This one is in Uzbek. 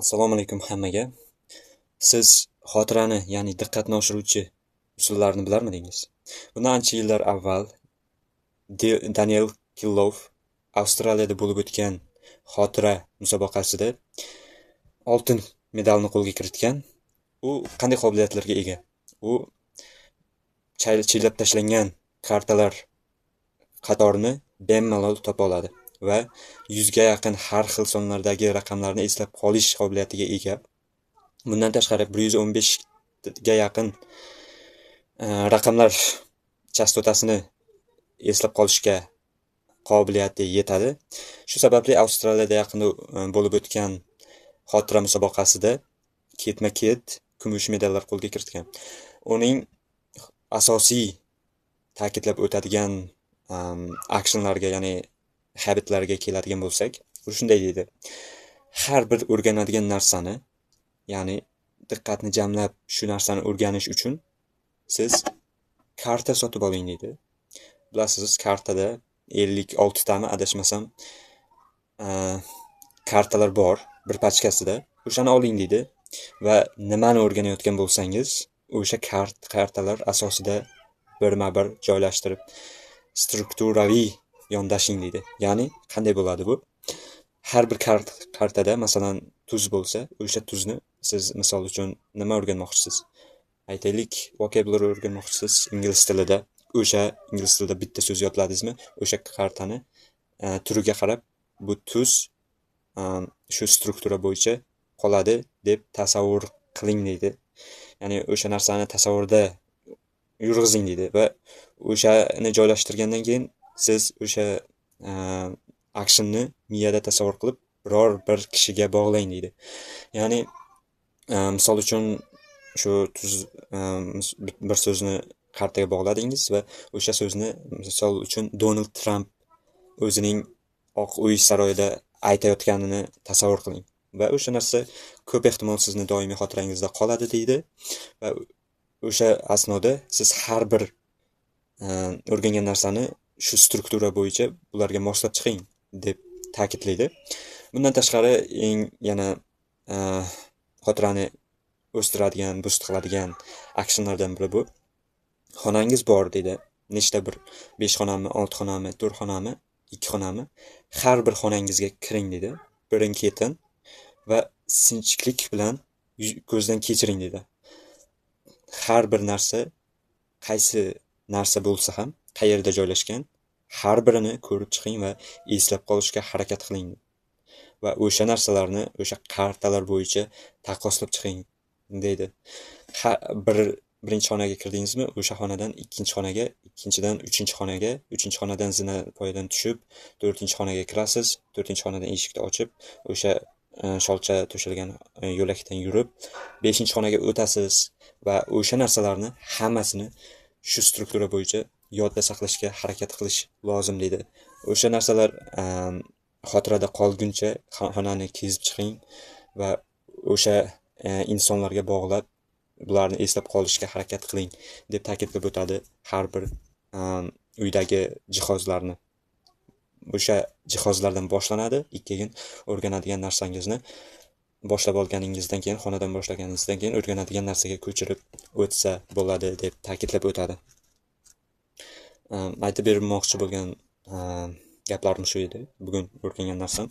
Assalomu alaykum hammaga. Siz xotirani, ya'ni diqqatni oshiruvchi usullarni bilarmidingiz? Bundan ancha yillar avval Daniel Killov Avstraliyada bo'lib o'tgan xotira musobaqasida oltin medalni qo'lga kiritgan. U qanday qobiliyatlarga ega? U chiylab tashlangan kartalar qatorini bemalol topa oladi va 100 ga yaqin har xil sonlardagi raqamlarni eslab qolish qobiliyatiga ega. Bundan tashqari 115 ga yaqin raqamlar chastotasini eslab qolishga qobiliyati yetadi. Shu sababli Avstraliyada yaqinda bo'lib o'tgan xotira musobaqasida ketma-ket kumush medallar qo'lga kiritgan. Uning asosiy ta'kidlab o'tadigan actionlarga, ya'ni habitlarga keladigan bo'lsak, u shunday deydi: har bir o'rganadigan narsani, ya'ni diqqatni jamlab shu narsani o'rganish uchun siz karta sotib oling deydi. Bilasiz, kartada 56 tami adashmasam kartalar bor bir pachkasida. O'shani oling deydi va nimani o'rganayotgan bo'lsangiz, o'sha kartalar asosida birma-bir joylashtirib strukturaviy yondashing deydi. Ya'ni qanday bo'ladi bu? Har bir kartada masalan tuz bo'lsa, o'sha tuzni siz misol uchun nima o'rganmoqchisiz? Aytaylik, vocabulary o'rganmoqchisiz ingliz tilida. O'sha ingliz tilida bitta so'z yodladingizmi? O'sha kartani turiga qarab bu tuz shu struktura bo'yicha qoladi deb tasavvur qiling deydi. Ya'ni o'sha narsani tasavvurda yurg'izing deydi va o'shani joylashtirgandan keyin siz o'sha actionni miyada tasavvur qilib biror bir kishiga bog'lang deydi. Ya'ni misol uchun shu tuz bir so'zni kartaga bog'ladingiz va o'sha so'zni misol uchun Donald Trump o'zining Oq uy saroyida aytayotganini tasavvur qiling va o'sha narsa ko'p ehtimol sizni doimiy xotirangizda qoladi deydi va o'sha asnoda siz har bir o'rgangan narsani shu struktura bo'yicha bularga moslab chiqing deb ta'kidlaydi. Bundan tashqari yana xotirani o'stiradigan, boost qiladigan actionlardan biri bu. Xonangiz bor deydi. Nechta bir 5 xonami, 6 xonami, 4 xonami, 2 xonami. Har bir xonangizga kiring deydi. Birin-ketin va sinchiklik bilan ko'zdan kechiring deydi. Har bir narsa, qaysi narsa bo'lsa ham, qayerda joylashgan, har birini ko'rib chiqing va eslab qolishga harakat qiling. Va o'sha narsalarni o'sha kartalar bo'yicha taqqoslab chiqing deydi. Birinchi xonaga kirdingizmi, o'sha xonadan ikkinchi xonaga, ikkinchidan uchinchi xonaga, uchinchi xonadan zina poyadan tushib, to'rtinchi xonaga kirasiz, to'rtinchi xonadan eshikni ochib, o'sha sholcha to'shalgan yo'lakdan yurib, 5-xonaga o'tasiz va o'sha narsalarni hammasini shu struktura bo'yicha yodda saqlashga harakat qilish lozim deydi. O'sha narsalar xotirada qolguncha xonani kezib chiqing va o'sha insonlarga bog'lab bularni eslab qolishga harakat qiling deb ta'kidlab o'tadi har bir uydagi jihozlarni. O'sha jihozlardan boshlanadi, keyin o'rganadigan narsangizni boshlab olganingizdan keyin, xonadan boshlaganingizdan keyin o'rganadigan narsaga ko'chirib o'tsa bo'ladi deb ta'kidlab o'tadi. Aytib bermoqchi bo'lgan gaplarim shu edi. Bugun o'rgangan narsam.